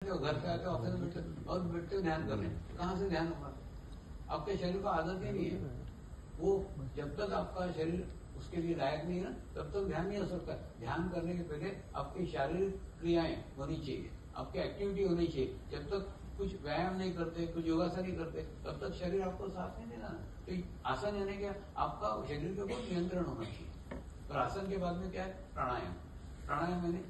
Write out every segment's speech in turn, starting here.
घर पे आते ऑफिस में बैठते और बैठते ध्यान कर रहे हैं, कहाँ से ध्यान होगा? आपके शरीर का आदत ही नहीं है। वो जब तक आपका शरीर उसके लिए लायक नहीं है ना, तब तक ध्यान नहीं हो सकता। ध्यान करने के पहले आपकी शारीरिक क्रियाएं होनी चाहिए, आपकी एक्टिविटी होनी चाहिए। जब तक कुछ व्यायाम नहीं करते, कुछ योगासन नहीं करते, तब तक शरीर आपको साथ नहीं देना। तो आसन यानी क्या? आपका शरीर के ऊपर नियंत्रण होना चाहिए। और आसन के बाद में क्या है? प्राणायाम। प्राणायाम यानी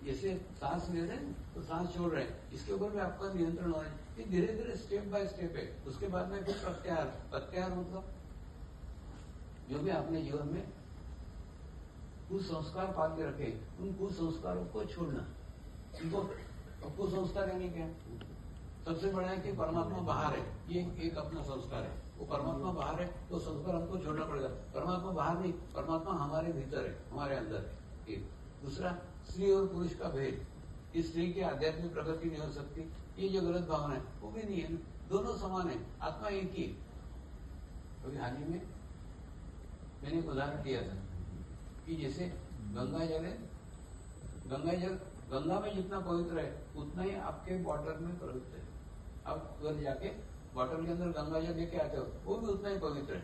जैसे सांस ले रहे हैं तो सांस छोड़ रहे हैं, इसके ऊपर भी आपका नियंत्रण होना है। ये धीरे धीरे स्टेप बाय स्टेप है। उसके बाद में फिर प्रत्याहार। प्रत्याहार मतलब जो भी आपने जीवन में कुसंस्कार पाल के रखे, उन कुसंस्कारों को छोड़ना। इनको कुसंस्कार यानी क्या? सबसे बड़ा है कि परमात्मा बाहर है, ये एक अपना संस्कार है। वो परमात्मा बाहर है तो संस्कार हमको छोड़ना पड़ेगा। परमात्मा बाहर नहीं, परमात्मा हमारे भीतर है, हमारे अंदर है। एक दूसरा, स्त्री और पुरुष का भेद। इस स्त्री की आध्यात्मिक प्रगति नहीं हो सकती, ये जो गलत भावना है वो भी नहीं है। दोनों समान है, आत्मा एक ही। अभी हाल ही में मैंने एक उदाहरण दिया था कि जैसे गंगा जल है, गंगा में जितना पवित्र है उतना ही आपके बॉटल में पवित्र है। आप घर जाके बॉटल के अंदर गंगा जल लेके आते हो, वो भी उतना ही पवित्र है,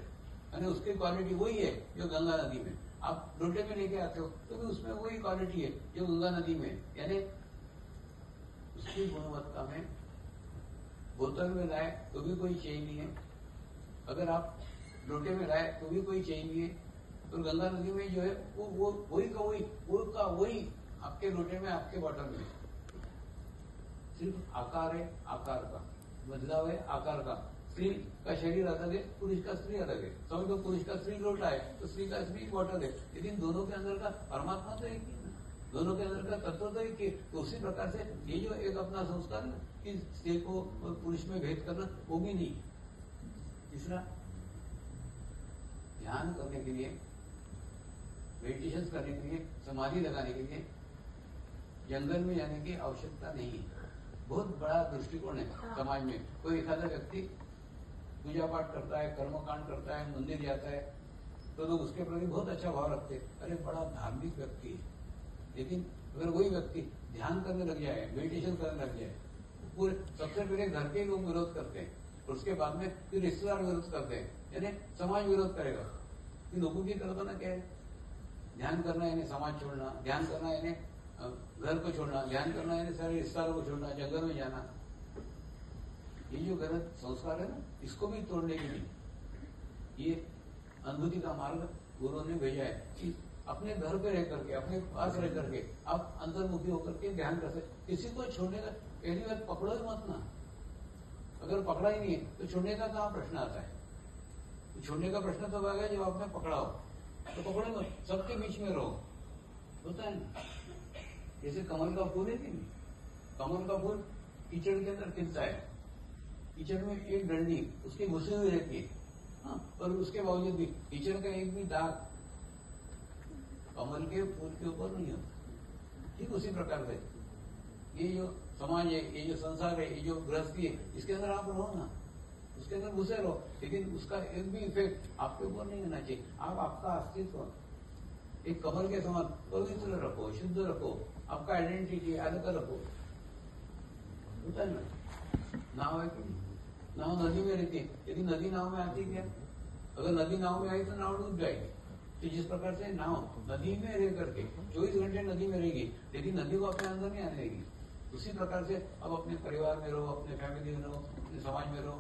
यानी उसकी क्वालिटी वही है जो गंगा नदी में। आप लोटे में लेके आते हो तो भी उसमें वही क्वालिटी है जो गंगा नदी में, यानी उसकी गुणवत्ता में। बोतल में लाए तो भी कोई चेंज नहीं है, अगर आप लोटे में लाए तो भी कोई चेंज नहीं है। तो गंगा नदी में जो है वो वही का वही आपके लोटे में, आपके बॉटल में। सिर्फ आकार है, आकार का बदलाव है, आकार का। स्त्री का शरीर अलग है, पुरुष का स्त्री अलग है। समझ लो पुरुष का स्त्री लोटा है तो स्त्री का स्त्री बॉटल है, लेकिन दोनों के अंदर का परमात्मा तो एक ही है, दोनों के अंदर का तत्व तो एक ही। तो उसी प्रकार से ये जो एक अपना संस्कार है कि स्त्री को पुरुष में भेद करना, वो भी नहीं। तीसरा, ध्यान करने के लिए, मेडिटेशन करने के लिए, समाधि लगाने के लिए जंगल में जाने की आवश्यकता नहीं है। बहुत बड़ा दृष्टिकोण है समाज में। कोई एखादा व्यक्ति पूजा पाठ करता है, कर्मकांड करता है, मंदिर जाता है, तो लोग उसके प्रति बहुत अच्छा भाव रखते हैं, अरे बड़ा धार्मिक व्यक्ति है। लेकिन अगर वही व्यक्ति ध्यान करने लग जाए, मेडिटेशन करने लग जाए, पूरे सबसे पहले घर के लोग विरोध करते हैं, और उसके बाद में फिर रिश्तेदार विरोध करते हैं, यानी समाज विरोध करेगा। कि लोगों की कल्पना क्या है? ध्यान करना यानी समाज छोड़ना, ध्यान करना यानी घर को छोड़ना, ध्यान करना यानी सारे रिश्तेदारों को छोड़ना, जंगल में जाना। ये जो गलत संस्कार है ना, इसको भी तोड़ने के लिए ये अनुभूति का मार्ग गुरुओं ने भेजा है कि अपने घर पे रह करके, अपने पास रह करके आप अंतर्मुखी होकर के ध्यान कर सकते। किसी को छोड़ने का पहली बात पकड़ो ही मत ना। अगर पकड़ा ही नहीं है तो छोड़ने का कहाँ प्रश्न आता है? तो छोड़ने का प्रश्न तब आ गया जब आपने पकड़ा हो। तो पकड़ो मत, सबके बीच में रहो। होता है ना, जैसे कमल का फूल है कि नहीं, कमल का फूल कीचड़ के अंदर खिलता है, कीचड़ में एक डंडी उसकी घुसी हुई रहती है, हाँ, और उसके बावजूद भी कीचड़ का एक भी दाग कमल के फूल के ऊपर नहीं होता। ठीक उसी प्रकार से ये जो समाज है, ये जो संसार है, ये जो गृहस्थी है, इसके अंदर आप रहो ना, उसके अंदर घुसे रहो, लेकिन उसका एक भी इफेक्ट आपके ऊपर नहीं होना चाहिए। आप आपका अस्तित्व एक कमल के समान पवित्र रखो, शुद्ध रखो, आपका आइडेंटिटी अलग रखो। होता है ना, नाव है कि नाव नदी में रहती है, यदि नदी नाव में आती क्या? अगर नदी नाव में आई तो नाव डूब जाएगी। तो जिस प्रकार से नाव नदी में रह करके 24 घंटे नदी में रहेगी, लेकिन नदी को अपने अंदर नहीं आने देगी, उसी प्रकार से अब अपने परिवार में रहो, अपने फैमिली में रहो, अपने समाज में रहो,